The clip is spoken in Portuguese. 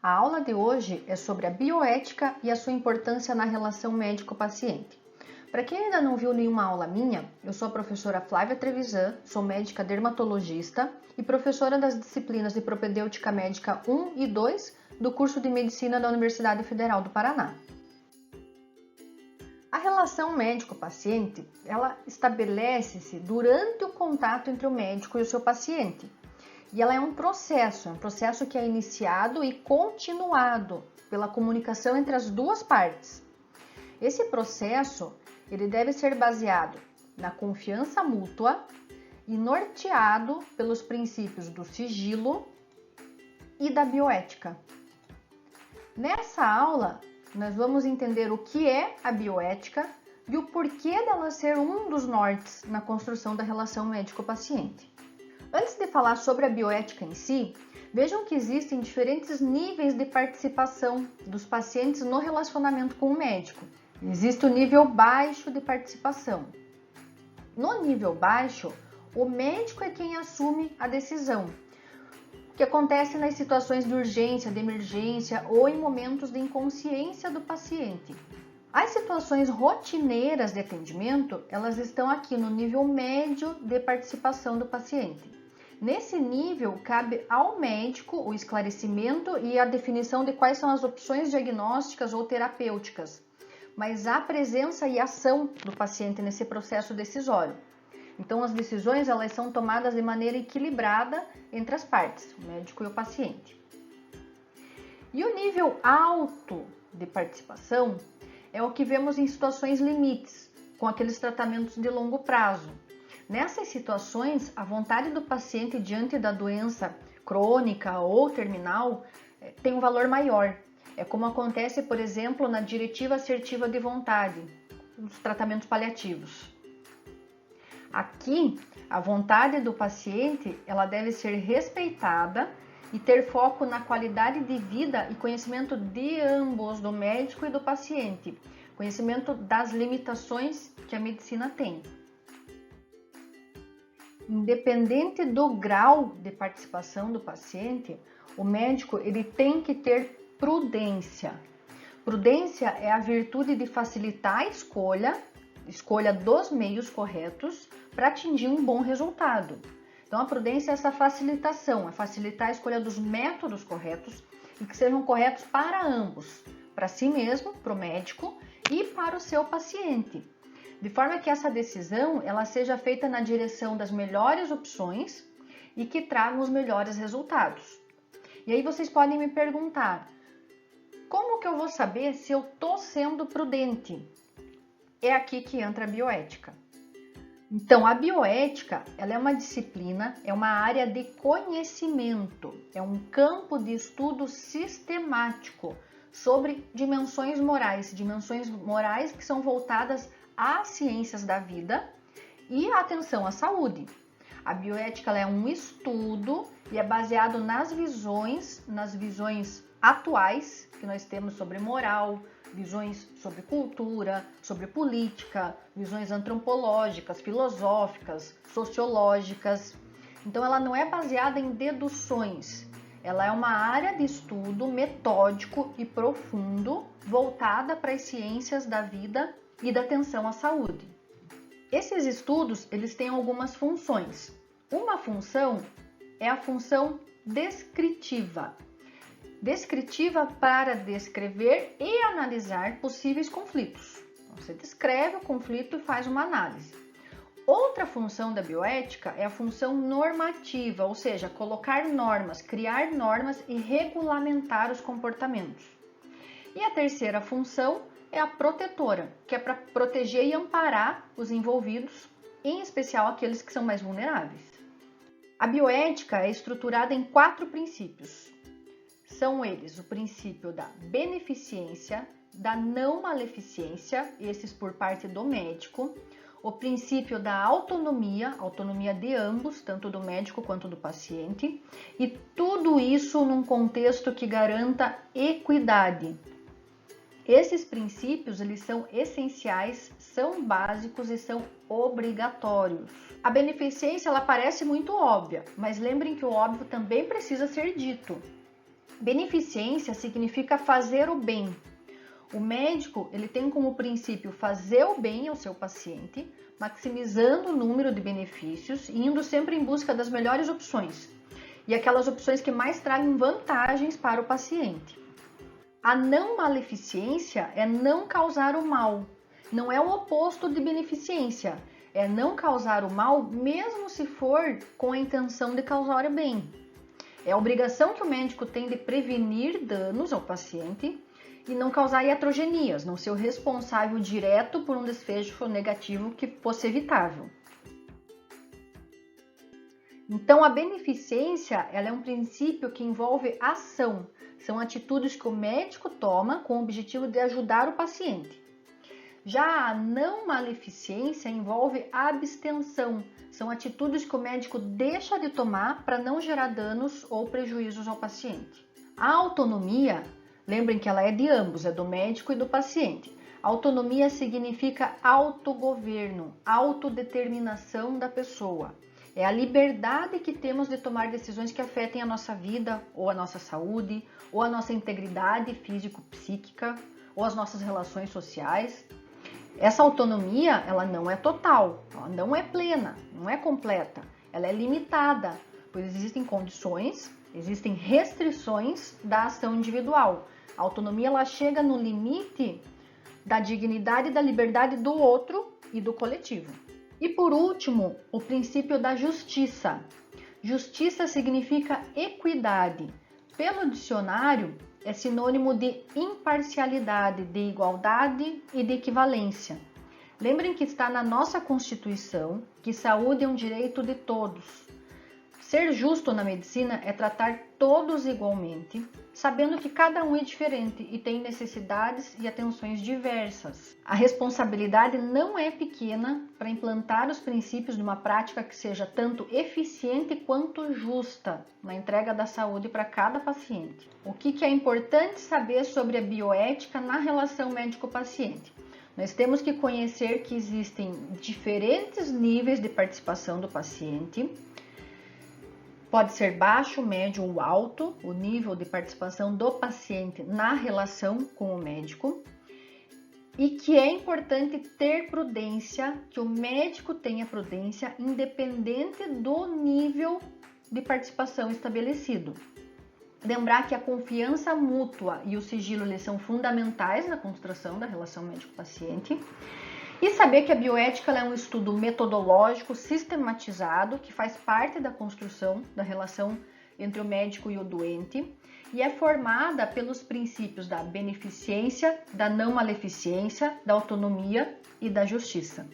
A aula de hoje é sobre a bioética e a sua importância na relação médico-paciente. Para quem ainda não viu nenhuma aula minha, eu sou a professora Flávia Trevisan, sou médica dermatologista e professora das disciplinas de propedêutica médica 1 e 2 do curso de medicina da Universidade Federal do Paraná. A relação médico-paciente, ela estabelece-se durante o contato entre o médico e o seu paciente. E ela é um processo que é iniciado e continuado pela comunicação entre as duas partes. Esse processo, ele deve ser baseado na confiança mútua e norteado pelos princípios do sigilo e da bioética. Nessa aula, nós vamos entender o que é a bioética e o porquê dela ser um dos nortes na construção da relação médico-paciente. Antes de falar sobre a bioética em si, vejam que existem diferentes níveis de participação dos pacientes no relacionamento com o médico. Existe o nível baixo de participação. No nível baixo, o médico é quem assume a decisão, que acontece nas situações de urgência, de emergência ou em momentos de inconsciência do paciente. As situações rotineiras de atendimento, elas estão aqui no nível médio de participação do paciente. Nesse nível, cabe ao médico o esclarecimento e a definição de quais são as opções diagnósticas ou terapêuticas, mas há presença e ação do paciente nesse processo decisório. Então, as decisões elas são tomadas de maneira equilibrada entre as partes, o médico e o paciente. E o nível alto de participação é o que vemos em situações limites, com aqueles tratamentos de longo prazo. Nessas situações, a vontade do paciente diante da doença crônica ou terminal tem um valor maior. É como acontece, por exemplo, na diretiva assertiva de vontade, nos tratamentos paliativos. Aqui, a vontade do paciente ela deve ser respeitada e ter foco na qualidade de vida e conhecimento de ambos, do médico e do paciente, conhecimento das limitações que a medicina tem. Independente do grau de participação do paciente, o médico ele tem que ter prudência. Prudência é a virtude de facilitar a escolha dos meios corretos para atingir um bom resultado. Então, a prudência é essa facilitação, é facilitar a escolha dos métodos corretos e que sejam corretos para ambos, para si mesmo, para o médico e para o seu paciente. De forma que essa decisão ela seja feita na direção das melhores opções e que tragam os melhores resultados. E aí vocês podem me perguntar, como que eu vou saber se eu estou sendo prudente? É aqui que entra a bioética. Então, a bioética ela é uma disciplina, é uma área de conhecimento, é um campo de estudo sistemático sobre dimensões morais que são voltadas às ciências da vida e a atenção à saúde. A bioética ela é um estudo e é baseado nas visões atuais que nós temos sobre moral, visões sobre cultura, sobre política, visões antropológicas, filosóficas, sociológicas. Então ela não é baseada em deduções, ela é uma área de estudo metódico e profundo voltada para as ciências da vida e da atenção à saúde. Esses estudos, eles têm algumas funções. Uma função é a função descritiva. Descritiva para descrever e analisar possíveis conflitos. Você descreve o conflito e faz uma análise. Outra função da bioética é a função normativa, ou seja, colocar normas, criar normas e regulamentar os comportamentos. E a terceira função é a protetora, que é para proteger e amparar os envolvidos, em especial aqueles que são mais vulneráveis. A bioética é estruturada em 4 princípios. São eles o princípio da beneficência, da não maleficência, esses por parte do médico, o princípio da autonomia de ambos, tanto do médico quanto do paciente, e tudo isso num contexto que garanta equidade. Esses princípios, eles são essenciais, são básicos e são obrigatórios. A beneficência, ela parece muito óbvia, mas lembrem que o óbvio também precisa ser dito. Beneficência significa fazer o bem. O médico, ele tem como princípio fazer o bem ao seu paciente, maximizando o número de benefícios e indo sempre em busca das melhores opções e aquelas opções que mais tragam vantagens para o paciente. A não maleficência é não causar o mal, não é o oposto de beneficência, é não causar o mal mesmo se for com a intenção de causar o bem. É a obrigação que o médico tem de prevenir danos ao paciente e não causar iatrogenias, não ser o responsável direto por um desfecho negativo que fosse evitável. Então, a beneficência, ela é um princípio que envolve ação. São atitudes que o médico toma com o objetivo de ajudar o paciente. Já a não maleficência envolve abstenção. São atitudes que o médico deixa de tomar para não gerar danos ou prejuízos ao paciente. A autonomia, lembrem que ela é de ambos, é do médico e do paciente. Autonomia significa autogoverno, autodeterminação da pessoa. É a liberdade que temos de tomar decisões que afetem a nossa vida, ou a nossa saúde, ou a nossa integridade físico-psíquica, ou as nossas relações sociais. Essa autonomia, ela não é total, ela não é plena, não é completa, ela é limitada, pois existem condições, existem restrições da ação individual. A autonomia, ela chega no limite da dignidade e da liberdade do outro e do coletivo. E por último, o princípio da justiça. Justiça significa equidade. Pelo dicionário, é sinônimo de imparcialidade, de igualdade e de equivalência. Lembrem que está na nossa Constituição que saúde é um direito de todos. Ser justo na medicina é tratar todos igualmente, sabendo que cada um é diferente e tem necessidades e atenções diversas. A responsabilidade não é pequena para implantar os princípios de uma prática que seja tanto eficiente quanto justa na entrega da saúde para cada paciente. O que é importante saber sobre a bioética na relação médico-paciente? Nós temos que conhecer que existem diferentes níveis de participação do paciente. Pode ser baixo, médio ou alto o nível de participação do paciente na relação com o médico e que é importante ter prudência, que o médico tenha prudência independente do nível de participação estabelecido. Lembrar que a confiança mútua e o sigilo eles são fundamentais na construção da relação médico-paciente. E saber que a bioética é um estudo metodológico, sistematizado, que faz parte da construção da relação entre o médico e o doente e é formada pelos princípios da beneficência, da não maleficência, da autonomia e da justiça.